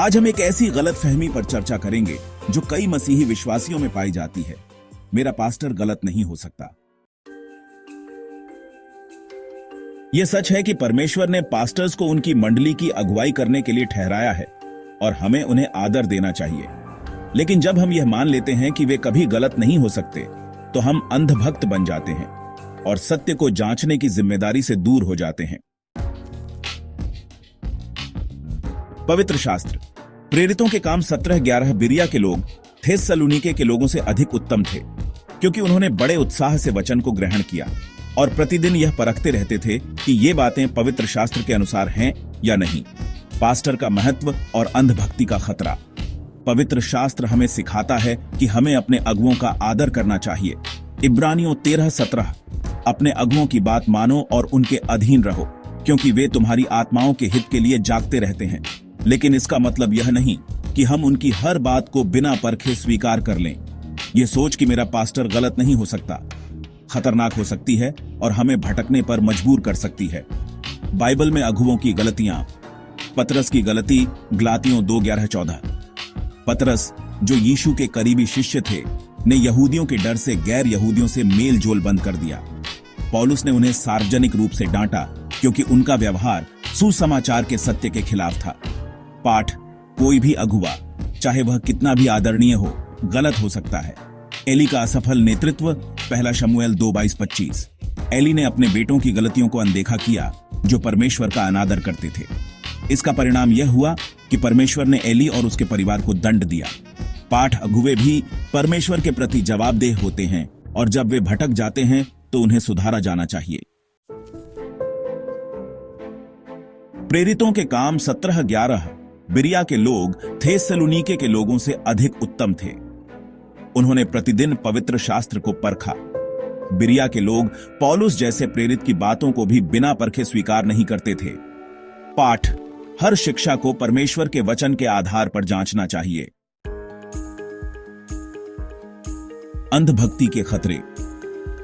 आज हम एक ऐसी गलतफहमी पर चर्चा करेंगे जो कई मसीही विश्वासियों में पाई जाती है। मेरा पास्टर गलत नहीं हो सकता। यह सच है कि परमेश्वर ने पास्टर्स को उनकी मंडली की अगुवाई करने के लिए ठहराया है और हमें उन्हें आदर देना चाहिए। लेकिन जब हम यह मान लेते हैं कि वे कभी गलत नहीं हो सकते, तो हम अंधभक्त बन जाते हैं और सत्य को जांचने की जिम्मेदारी से दूर हो जाते हैं। पवित्र शास्त्र प्रेरितों के काम 17:11 बिरिया के लोग थेस्सलुनीके के लोगों से अधिक उत्तम थे, क्योंकि उन्होंने बड़े उत्साह से वचन को ग्रहण किया और प्रतिदिन यह परखते रहते थे कि ये बातें पवित्र शास्त्र के अनुसार हैं या नहीं। पास्टर का महत्व और अंधभक्ति का खतरा। पवित्र शास्त्र हमें सिखाता है कि हमें अपने अगुओं का आदर करना चाहिए। इब्रानियों 13:17 अपने अगुओं की बात मानो और उनके अधीन रहो, क्योंकि वे तुम्हारी आत्माओं के हित के लिए जागते रहते हैं। लेकिन इसका मतलब यह नहीं कि हम उनकी हर बात को बिना परखे स्वीकार कर लें। यह सोच कि मेरा पास्टर गलत नहीं हो सकता खतरनाक हो सकती है और हमें भटकने पर मजबूर कर सकती है। बाइबल में अगुओं की गलतियां। पतरस की गलती, गलातियों 2:11-14। पतरस, जो यीशु के करीबी शिष्य थे, ने यहूदियों के डर से गैर यहूदियों से मेल जोल बंद कर दिया। पौलुस ने उन्हें सार्वजनिक रूप से डांटा, क्योंकि उनका व्यवहार सुसमाचार के सत्य के खिलाफ था। पाठ, कोई भी अगुआ, चाहे वह कितना भी आदरणीय हो, गलत हो सकता है। एली का असफल नेतृत्व, पहला शमूएल 2:22-25। एली ने अपने बेटों की गलतियों को अनदेखा किया, जो परमेश्वर का अनादर करते थे। इसका परिणाम यह हुआ कि परमेश्वर ने एली और उसके परिवार को दंड दिया। पाठ, अगुवे भी परमेश्वर के प्रति जवाबदेह होते हैं और जब वे भटक जाते हैं तो उन्हें सुधारा जाना चाहिए। प्रेरितों के काम 17:11 बिरिया के लोग थेस्सलुनीके के लोगों से अधिक उत्तम थे। उन्होंने प्रतिदिन पवित्र शास्त्र को परखा। बिरिया के लोग पौलुस जैसे प्रेरित की बातों को भी बिना परखे स्वीकार नहीं करते थे। पाठ, हर शिक्षा को परमेश्वर के वचन के आधार पर जांचना चाहिए। अंधभक्ति के खतरे।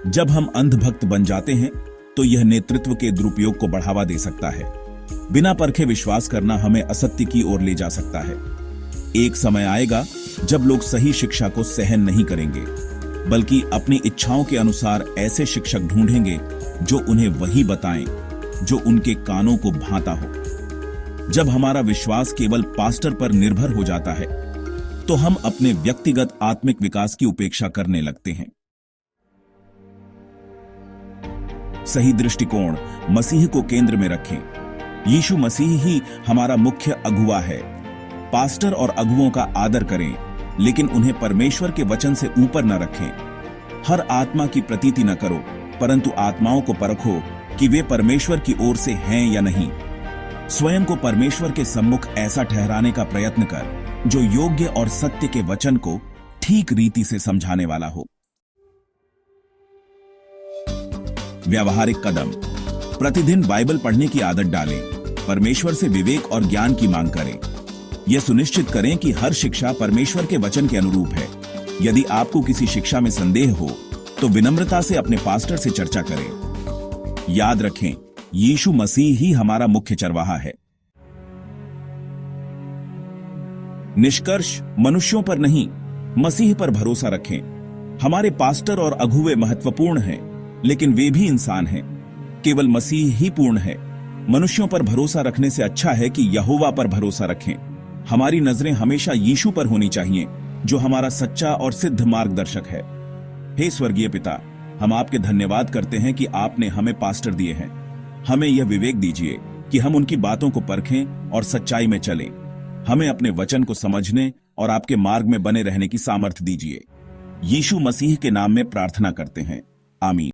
जब हम अंधभक्त बन जाते हैं तो यह नेतृत्व के दुरुपयोग को बढ़ावा दे सकता है। बिना परखे विश्वास करना हमें असत्य की ओर ले जा सकता है। एक समय आएगा जब लोग सही शिक्षा को सहन नहीं करेंगे, बल्कि अपनी इच्छाओं के अनुसार ऐसे शिक्षक ढूंढेंगे जो उन्हें वही बताएं जो उनके कानों को भाता हो। जब हमारा विश्वास केवल पास्टर पर निर्भर हो जाता है, तो हम अपने व्यक्तिगत आत्मिक विकास की उपेक्षा करने लगते हैं। सही दृष्टिकोण। मसीह को केंद्र में रखें। यीशु मसीह ही हमारा मुख्य अगुवा है। पास्टर और अगुओं का आदर करें, लेकिन उन्हें परमेश्वर के वचन से ऊपर न रखें। हर आत्मा की प्रतीति न करो, परंतु आत्माओं को परखो कि वे परमेश्वर की ओर से हैं या नहीं। स्वयं को परमेश्वर के सम्मुख ऐसा ठहराने का प्रयत्न कर जो योग्य और सत्य के वचन को ठीक रीति से समझाने वाला हो। व्यावहारिक कदम। प्रतिदिन बाइबल पढ़ने की आदत डालें। परमेश्वर से विवेक और ज्ञान की मांग करें। यह सुनिश्चित करें कि हर शिक्षा परमेश्वर के वचन के अनुरूप है। यदि आपको किसी शिक्षा में संदेह हो, तो विनम्रता से अपने पास्टर से चर्चा करें। याद रखें, यीशु मसीह ही हमारा मुख्य चरवाहा है। निष्कर्ष, मनुष्यों पर नहीं, मसीह पर भरोसा रखें। हमारे पास्टर और अगुवे महत्वपूर्ण हैं, लेकिन वे भी इंसान हैं। केवल मसीह ही पूर्ण है। मनुष्यों पर भरोसा रखने से अच्छा है कि यहोवा पर भरोसा रखें। हमारी नजरें हमेशा यीशु पर होनी चाहिए, जो हमारा सच्चा और सिद्ध मार्गदर्शक है। हे स्वर्गीय पिता, हम आपके धन्यवाद करते हैं कि आपने हमें पास्टर दिए हैं। हमें यह विवेक दीजिए कि हम उनकी बातों को परखें और सच्चाई में चलें। हमें अपने वचन को समझने और आपके मार्ग में बने रहने की सामर्थ्य दीजिए। यीशु मसीह के नाम में प्रार्थना करते हैं, आमीन।